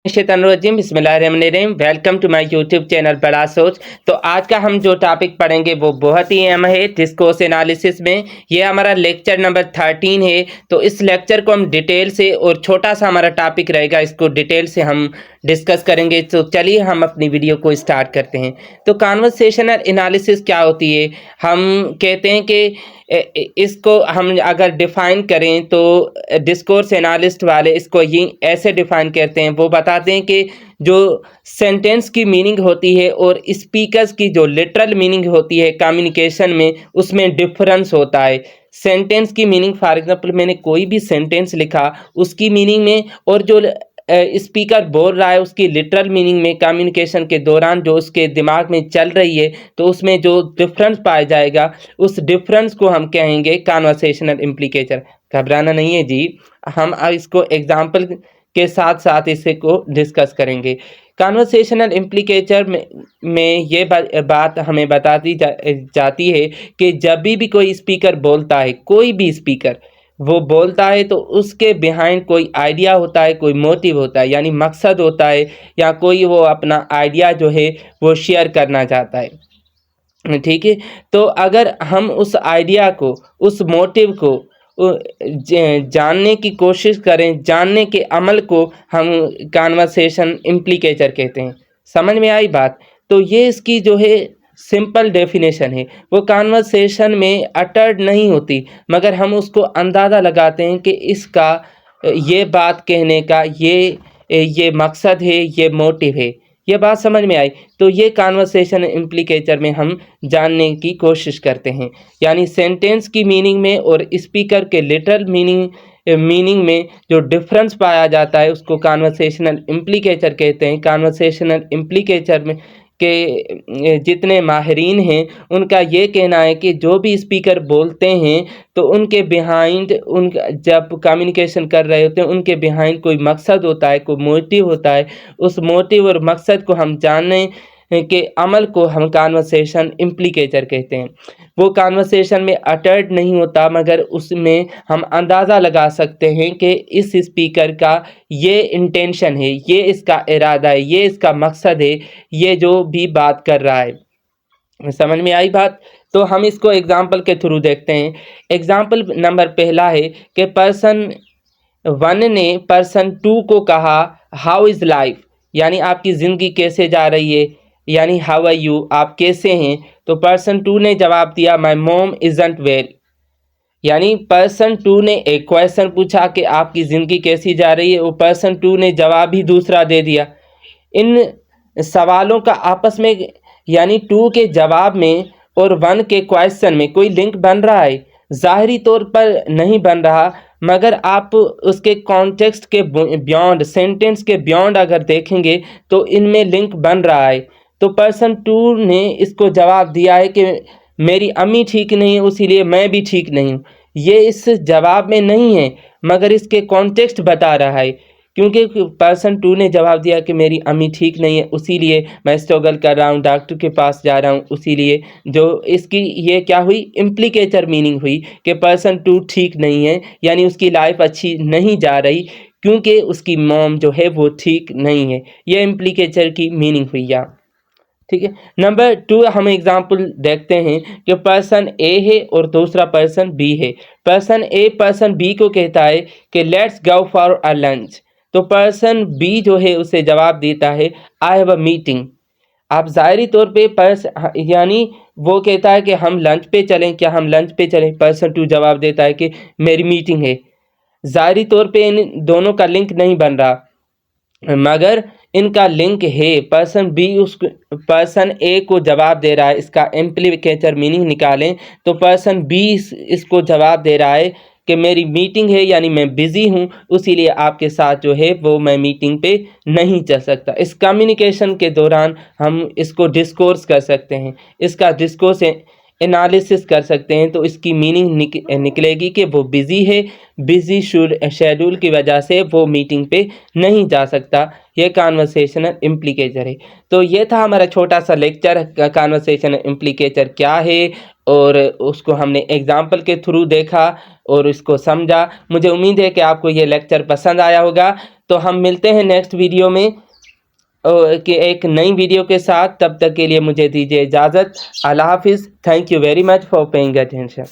शैतानुर्रजीम बिस्मिल्लाहिर्रहमानिर्रहीम। Welcome to my YouTube channel Bada Soch. तो आज का हम जो टॉपिक पढ़ेंगे वो बहुत ही अहम है डिस्कोर्स एनालिसिस में। ये हमारा लेक्चर नंबर 13 है। तो इस लेक्चर को हम डिटेल से और छोटा सा हमारा टॉपिक रहेगा, इसको डिटेल से हम डिस्कस करेंगे। तो चलिए हम अपनी वीडियो को स्टार्ट करते हैं। तो कॉन्वर्सेशनल एनालिसिस क्या होती है? हम कहते हैं कि इसको हम अगर डिफाइन करें तो डिस्कोर्स एनालिस्ट वाले इसको ये ऐसे डिफाइन करते हैं। वो बताते हैं कि जो सेंटेंस की मीनिंग होती है और स्पीकर्स की जो लिटरल मीनिंग होती है कम्युनिकेशन में, उसमें डिफरेंस होता है। सेंटेंस की मीनिंग, फॉर एग्जांपल मैंने कोई भी सेंटेंस लिखा उसकी मीनिंग में, और जो स्पीकर बोल रहा है उसकी लिटरल मीनिंग में, कम्युनिकेशन के दौरान जो उसके दिमाग में चल रही है, तो उसमें जो डिफरेंस पाया जाएगा उस डिफरेंस को हम कहेंगे कॉन्वर्सेशनल इम्प्लीकेशन। घबराना नहीं है जी, हम अब इसको एग्जाम्पल के साथ साथ इसे को डिस्कस करेंगे। कॉन्वर्सेशनल इम्प्लीकेचर में ये बात हमें बताती जाती है कि जब भी कोई स्पीकर बोलता है, कोई भी स्पीकर वो बोलता है, तो उसके बिहाइंड कोई आइडिया होता है, कोई मोटिव होता है, यानी मकसद होता है, या कोई वो अपना आइडिया जो है वो शेयर करना चाहता है। ठीक है, तो अगर हम उस आइडिया को, उस मोटिव को जानने की कोशिश करें, जानने के अमल को हम कॉन्वर्सेशन इम्प्लीकेचर कहते हैं। समझ में आई बात? तो ये इसकी जो है सिंपल डेफिनेशन है। वो कॉन्वर्सेशन में अटर्ड नहीं होती, मगर हम उसको अंदाज़ा लगाते हैं कि इसका ये बात कहने का ये मकसद है, ये मोटिव है। ये बात समझ में आई? तो ये कॉन्वर्सेशन इम्प्लीकेचर में हम जानने की कोशिश करते हैं, यानी सेंटेंस की मीनिंग में और स्पीकर के लिटरल मीनिंग में जो डिफरेंस पाया जाता है उसको कॉन्वर्सेशनल इम्प्लीकेचर कहते हैं। कॉन्वर्सेशनल इम्प्लीकेचर में के जितने माहिरीन हैं उनका ये कहना है कि जो भी स्पीकर बोलते हैं तो उनके बिहाइंड, उनका जब कम्युनिकेशन कर रहे होते हैं उनके बिहाइंड कोई मकसद होता है, कोई मोटिव होता है। उस मोटिव और मकसद को हम जानने के अमल को हम कॉन्वर्सेशन इम्प्लीकेचर कहते हैं। वो कॉन्वर्सेशन में अटर्ड नहीं होता, मगर उसमें हम अंदाज़ा लगा सकते हैं कि इस स्पीकर का ये इंटेंशन है, ये इसका इरादा है, ये इसका मकसद है, ये जो भी बात कर रहा है। समझ में आई बात? तो हम इसको एग्जाम्पल के थ्रू देखते हैं। एग्जाम्पल नंबर पहला है कि पर्सन 1 ने पर्सन 2 को कहा हाउ इज़ लाइफ, यानी आपकी ज़िंदगी कैसे जा रही है, यानी हाउ आर यू, आप कैसे हैं। तो पर्सन 2 ने जवाब दिया माई मोम इज़ंट वेल, यानी पर्सन 2 ने एक क्वेश्चन पूछा कि आपकी ज़िंदगी कैसी जा रही है, वो पर्सन 2 ने जवाब ही दूसरा दे दिया। इन सवालों का आपस में, यानी 2 के जवाब में और 1 के क्वेश्चन में कोई लिंक बन रहा है? ज़ाहरी तौर पर नहीं बन रहा, मगर आप उसके कॉन्टेक्स्ट के बियॉन्ड, सेंटेंस के बियॉन्ड अगर देखेंगे तो इनमें लिंक बन रहा है। तो पर्सन 2 ने इसको जवाब दिया है कि मेरी अम्मी ठीक नहीं है इसीलिए मैं भी ठीक नहीं हूँ। ये इस जवाब में नहीं है, मगर इसके कॉन्टेक्स्ट बता रहा है, क्योंकि पर्सन 2 ने जवाब दिया कि मेरी अम्मी ठीक नहीं है इसीलिए मैं स्ट्रगल कर रहा हूँ, डॉक्टर के पास जा रहा हूँ, इसीलिए जो इसकी ये क्या हुई, इम्प्लीकेचर मीनिंग हुई कि पर्सन 2 ठीक नहीं है, यानी उसकी लाइफ अच्छी नहीं जा रही क्योंकि उसकी मॉम जो है वो ठीक नहीं है। ये इम्प्लीकेचर की मीनिंग हुई यहाँ। ठीक है, नंबर 2 हम एग्जाम्पल देखते हैं कि पर्सन ए है और दूसरा पर्सन बी है। पर्सन ए पर्सन बी को कहता है कि let's go for a lunch. तो पर्सन बी जो है उसे जवाब देता है आई हैव अ मीटिंग। आप ज़ाहरी तौर पे यानी वो कहता है कि हम लंच पे चलें, क्या हम लंच पे चलें? पर्सन 2 जवाब देता है कि मेरी मीटिंग है। ज़ाहरी तौर पे इन दोनों का लिंक नहीं बन रहा, मगर इनका लिंक है। पर्सन बी उस पर्सन ए को जवाब दे रहा है, इसका इम्प्लीकेचर मीनिंग निकालें तो पर्सन बी इसको जवाब दे रहा है कि मेरी मीटिंग है, यानी मैं बिज़ी हूँ, इसीलिए आपके साथ जो है वो मैं मीटिंग पे नहीं चल सकता। इस कम्युनिकेशन के दौरान हम इसको डिस्कोर्स कर सकते हैं, इसका डिस्कोर्स एनालिसिस कर सकते हैं। तो इसकी मीनिंग निकलेगी कि वो बिज़ी है, बिज़ी शेड्यूल की वजह से वो मीटिंग पे नहीं जा सकता। ये कॉन्वर्सेशनल इम्प्लीकेचर है। तो ये था हमारा छोटा सा लेक्चर, कॉन्वर्सेशनल इम्प्लीकेचर क्या है, और उसको हमने एग्जाम्पल के थ्रू देखा और इसको समझा। मुझे उम्मीद है कि आपको ये लेक्चर पसंद आया होगा। तो हम मिलते हैं नेक्स्ट वीडियो में कि एक नई वीडियो के साथ। तब तक के लिए मुझे दीजिए इजाज़त। अल्लाह हाफिज़। Thank you very much for paying attention.